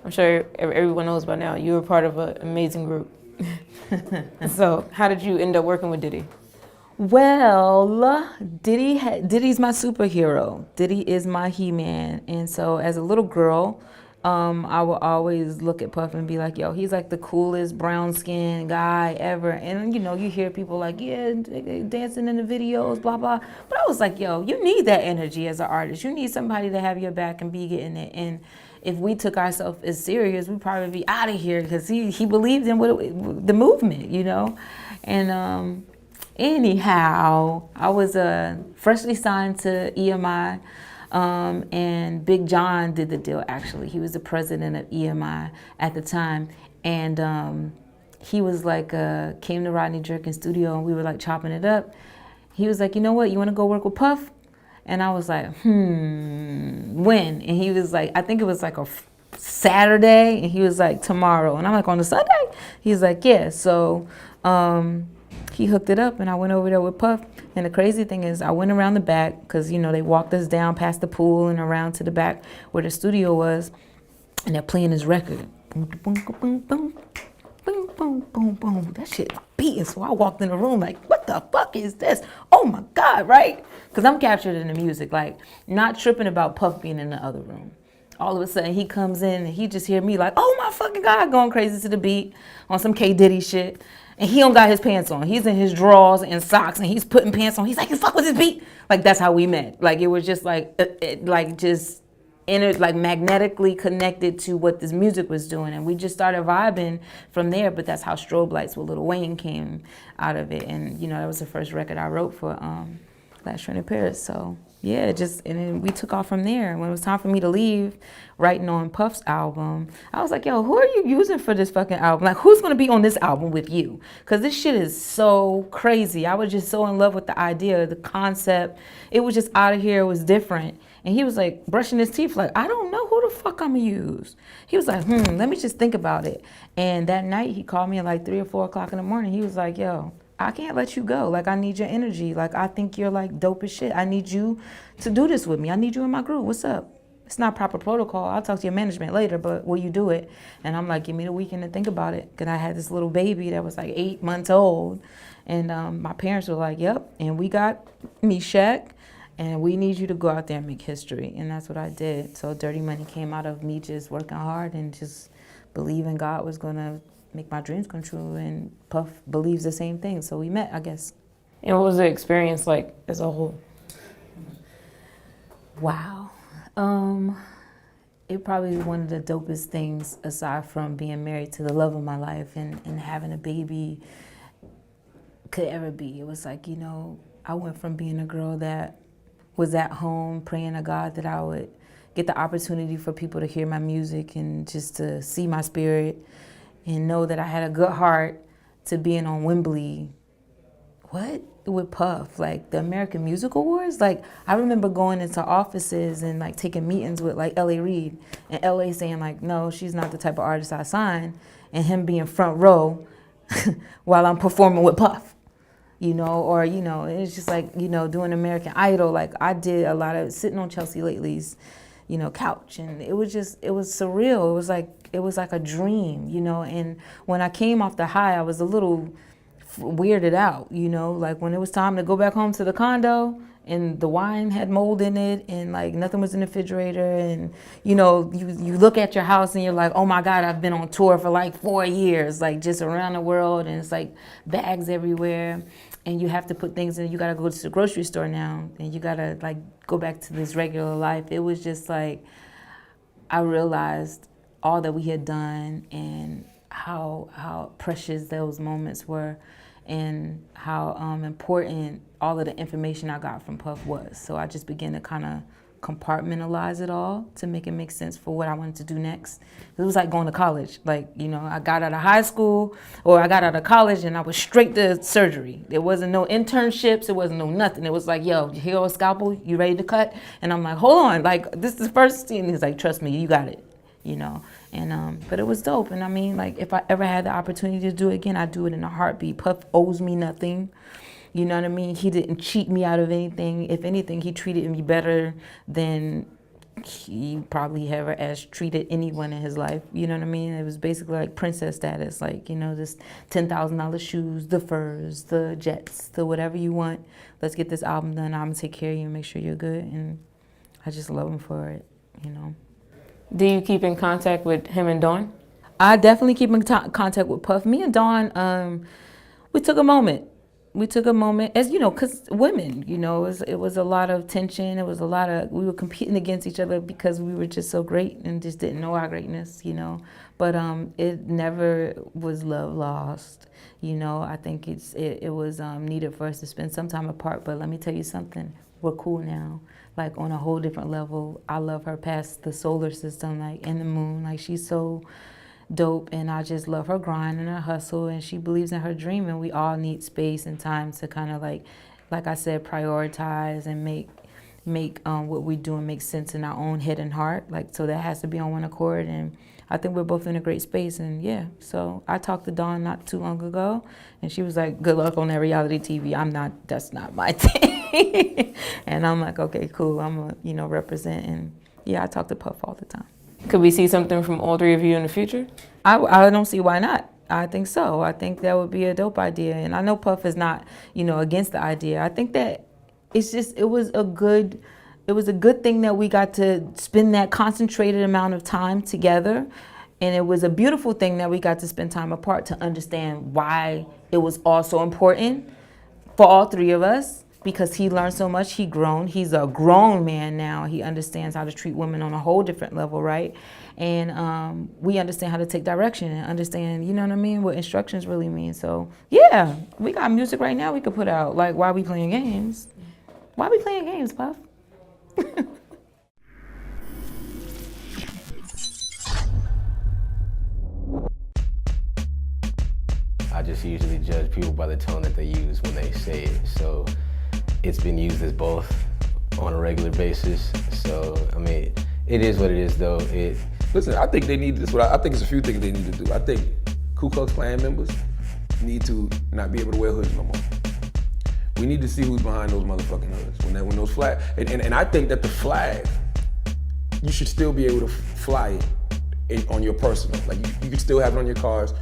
I'm sure everyone knows by now, you were part of an amazing group. So how did you end up working with Diddy? Well, Diddy's my superhero. Diddy is my He-Man. And so as a little girl, I would always look at Puff and be like, yo, he's like the coolest brown skinned guy ever. And you hear people like, yeah, dancing in the videos, blah, blah. But I was like, yo, you need that energy as an artist. You need somebody to have your back and be getting it. And if we took ourselves as serious, we'd probably be out of here because he believed in the movement. And anyhow, I was freshly signed to EMI, and Big John did the deal, actually. He was the president of EMI at the time. And he was like, came to Rodney Jerkins' studio, and we were like chopping it up. He was like, you know what, you want to go work with Puff? And I was like, when? And he was like, I think it was like a Saturday, and he was like, tomorrow. And I'm like, on a Sunday? He's like, yeah. So he hooked it up, and I went over there with Puff. And the crazy thing is, I went around the back because, they walked us down past the pool and around to the back where the studio was, and they're playing his record. Boom, boom, boom, boom, boom, boom, boom, boom. That shit beating. So I walked in the room like, what the fuck is this? Oh my God, right? Because I'm captured in the music, like not tripping about Puff being in the other room. All of a sudden he comes in and he just hear me like, oh my fucking God, going crazy to the beat on some K Diddy shit. And he don't got his pants on. He's in his drawers and socks and he's putting pants on. He's like, you fuck with this beat. Like that's how we met. Like it was just like like magnetically connected to what this music was doing, and we just started vibing from there. But that's how Strobe Lights with Lil Wayne came out of it, and that was the first record I wrote for Last Train in Paris. So yeah, and then we took off from there. When it was time for me to leave, writing on Puff's album, I was like, yo, who are you using for this fucking album? Like, who's gonna be on this album with you? Because this shit is so crazy. I was just so in love with the idea, the concept. It was just out of here. It was different. And he was like brushing his teeth like, I don't know who the fuck I'm gonna use. He was like, let me just think about it. And that night he called me at like 3 or 4 o'clock in the morning. He was like, yo, I can't let you go. Like, I need your energy. Like, I think you're like dope as shit. I need you to do this with me. I need you in my group. What's up? It's not proper protocol. I'll talk to your management later, but will you do it? And I'm like, give me the weekend to think about it. Because I had this little baby that was like 8 months old. And my parents were like, yep. And we got me Shaq. And we need you to go out there and make history. And that's what I did. So Dirty Money came out of me just working hard and just believing God was going to make my dreams come true. And Puff believes the same thing. So we met, I guess. And what was the experience like as a whole? Wow. It probably one of the dopest things, aside from being married to the love of my life and having a baby, could ever be. It was like, I went from being a girl that was at home praying to God that I would get the opportunity for people to hear my music and just to see my spirit and know that I had a good heart, to being on Wembley. What? With Puff, like the American Music Awards. Like, I remember going into offices and like taking meetings with like L.A. Reid, and L.A. saying like, no, she's not the type of artist I sign, and him being front row while I'm performing with Puff. Or it's just like, doing American Idol. Like, I did a lot of sitting on Chelsea Lately's, couch, and it was surreal. It was like a dream, and when I came off the high, I was a little weirded out, like when it was time to go back home to the condo and the wine had mold in it and like nothing was in the refrigerator, and you look at your house and you're like, oh my God, I've been on tour for like 4 years, like just around the world, and it's like bags everywhere, and you have to put things in. You gotta go to the grocery store now, and you gotta like go back to this regular life. It was just like, I realized all that we had done and how precious those moments were, and how important all of the information I got from Puff was. So I just began to kind of compartmentalize it all to make it make sense for what I wanted to do next. It was like going to college. Like, I got out of high school, or I got out of college and I was straight to surgery. There wasn't no internships, it wasn't no nothing. It was like, yo, here a scalpel, you ready to cut? And I'm like, hold on, like this is the first thing. He's like, trust me, you got it. But it was dope. And I mean, like, if I ever had the opportunity to do it again, I'd do it in a heartbeat. Puff owes me nothing. You know what I mean? He didn't cheat me out of anything. If anything, he treated me better than he probably ever as treated anyone in his life. You know what I mean? It was basically like princess status, like, you know, this $10,000 shoes, the furs, the jets, the whatever you want. Let's get this album done. I'm gonna take care of you and make sure you're good. And I just love him for it, you know. Do you keep in contact with him and Dawn? I definitely keep in contact with Puff. Me and Dawn, we took a moment. We took a moment, as you know, because women, you know, it was a lot of tension. It was a lot of, we were competing against each other because we were just so great and just didn't know our greatness, you know. But it never was love lost, you know. I think it was needed for us to spend some time apart. But let me tell you something, we're cool now, like on a whole different level. I love her past the solar system, like in the moon. Like she's so dope, and I just love her grind and her hustle, and she believes in her dream, and we all need space and time to kind of like I said, prioritize and make what we do and make sense in our own head and heart. Like, so that has to be on one accord, and I think we're both in a great space. And yeah, so I talked to Dawn not too long ago, and she was like, good luck on that reality TV. That's not my thing. And I'm like, okay, cool, I'm gonna, you know, represent. And yeah, I talk to Puff all the time. Could we see something from all three of you in the future? I don't see why not. I think so. I think that would be a dope idea. And I know Puff is not, you know, against the idea. I think that it was a good thing that we got to spend that concentrated amount of time together. And it was a beautiful thing that we got to spend time apart to understand why it was all so important for all three of us. Because he learned so much, he's a grown man now. He understands how to treat women on a whole different level, right? And we understand how to take direction and understand, you know what I mean, what instructions really mean. So yeah, we got music right now we could put out. Like, why we playing games? Why we playing games, Puff? I just usually judge people by the tone that they use when they say it. So it's been used as both on a regular basis. So, I mean, it is what it is, though. Listen, I think they need this. I think it's a few things they need to do. I think Ku Klux Klan members need to not be able to wear hoods no more. We need to see who's behind those motherfucking hoods. When those flags, and I think that the flag, you should still be able to fly it on your personal. Like you can still have it on your cars.